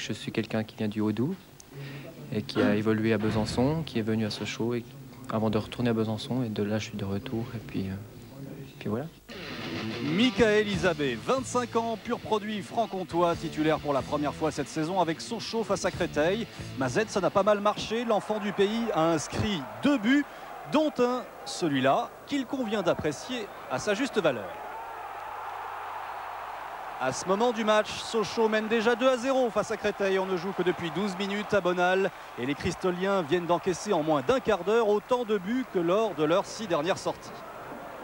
je suis quelqu'un qui vient du Haut-Doubs et qui a évolué à Besançon, qui est venu à Sochaux avant de retourner à Besançon. Et de là, je suis de retour. Et puis voilà. Michaël Isabé, 25 ans, pur produit franc-comtois, titulaire pour la première fois cette saison avec Sochaux face à Créteil. Mazette, ça n'a pas mal marché. L'enfant du pays a inscrit 2 buts, dont un, celui-là, qu'il convient d'apprécier à sa juste valeur. À ce moment du match, Sochaux mène déjà 2-0 face à Créteil. On ne joue que depuis 12 minutes à Bonal. Et les Cristoliens viennent d'encaisser en moins d'un quart d'heure autant de buts que lors de leurs 6 dernières sorties.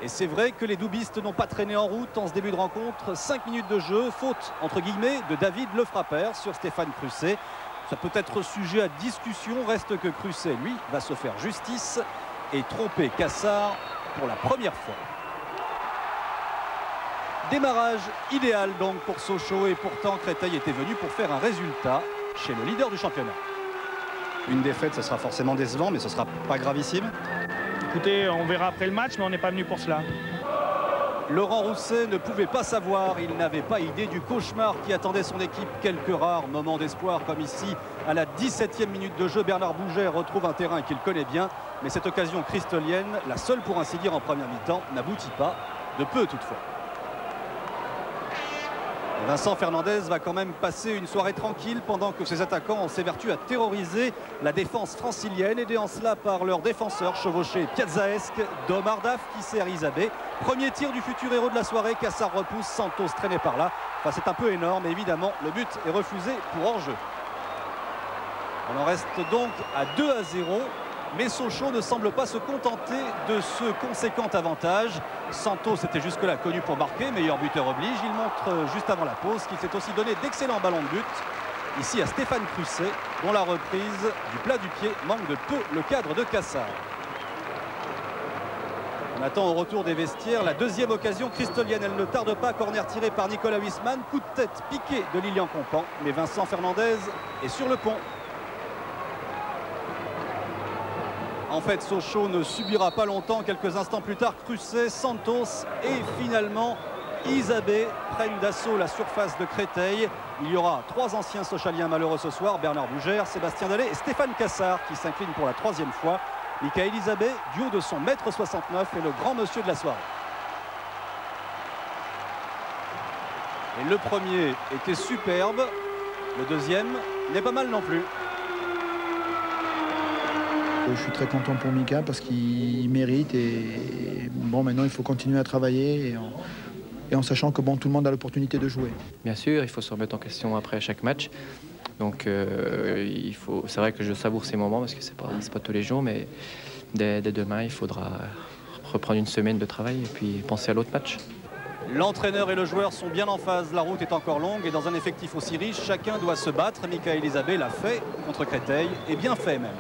Et c'est vrai que les doubistes n'ont pas traîné en route en ce début de rencontre. 5 minutes de jeu, faute entre guillemets de David Lefrappert sur Stéphane Crusset. Ça peut être sujet à discussion, reste que Crusset, lui, va se faire justice et tromper Cassard pour la première fois. Démarrage idéal donc pour Sochaux et pourtant Créteil était venu pour faire un résultat chez le leader du championnat. Une défaite, ce sera forcément décevant, mais ce sera pas gravissime. Écoutez, on verra après le match, mais on n'est pas venu pour cela. Laurent Rousset ne pouvait pas savoir, il n'avait pas idée du cauchemar qui attendait son équipe. Quelques rares moments d'espoir comme ici. À la 17e minute de jeu, Bernard Bougère retrouve un terrain qu'il connaît bien. Mais cette occasion cristolienne, la seule pour ainsi dire en première mi-temps, n'aboutit pas, de peu toutefois. Vincent Fernandez va quand même passer une soirée tranquille pendant que ses attaquants s'évertuent à terroriser la défense francilienne, aidés en cela par leur défenseur chevauché piazzaesque d'Omar Daf qui sert Isabé. Premier tir du futur héros de la soirée, Cassard repousse, Santos traîné par là. Enfin, c'est un peu énorme, évidemment, le but est refusé pour hors-jeu. On en reste donc à 2-0. Mais Sochaux ne semble pas se contenter de ce conséquent avantage. Santos était jusque-là connu pour marquer, meilleur buteur oblige. Il montre juste avant la pause qu'il s'est aussi donné d'excellents ballons de but. Ici à Stéphane Crusset, dont la reprise du plat du pied manque de peu le cadre de Cassard. On attend au retour des vestiaires la deuxième occasion cristolienne. Elle ne tarde pas, corner tiré par Nicolas Huisman. Coup de tête piqué de Lilian Compan. Mais Vincent Fernandez est sur le pont. En fait, Sochaux ne subira pas longtemps. Quelques instants plus tard, Crusset, Santos et finalement Isabé prennent d'assaut la surface de Créteil. Il y aura 3 anciens sochaliens malheureux ce soir. Bernard Bougère, Sébastien Dallet et Stéphane Cassard qui s'incline pour la 3e fois. Michaël Isabé, du haut de son 1m69, est le grand monsieur de la soirée. Et le premier était superbe. Le deuxième n'est pas mal non plus. Je suis très content pour Mika parce qu'il mérite et bon, maintenant il faut continuer à travailler et en sachant que bon, tout le monde a l'opportunité de jouer. Bien sûr, il faut se remettre en question après chaque match. Donc c'est vrai que je savoure ces moments parce que c'est pas tous les jours, mais dès demain, il faudra reprendre une semaine de travail et puis penser à l'autre match. L'entraîneur et le joueur sont bien en phase. La route est encore longue et dans un effectif aussi riche, chacun doit se battre. Michaël Isabé l'a fait contre Créteil et bien fait même.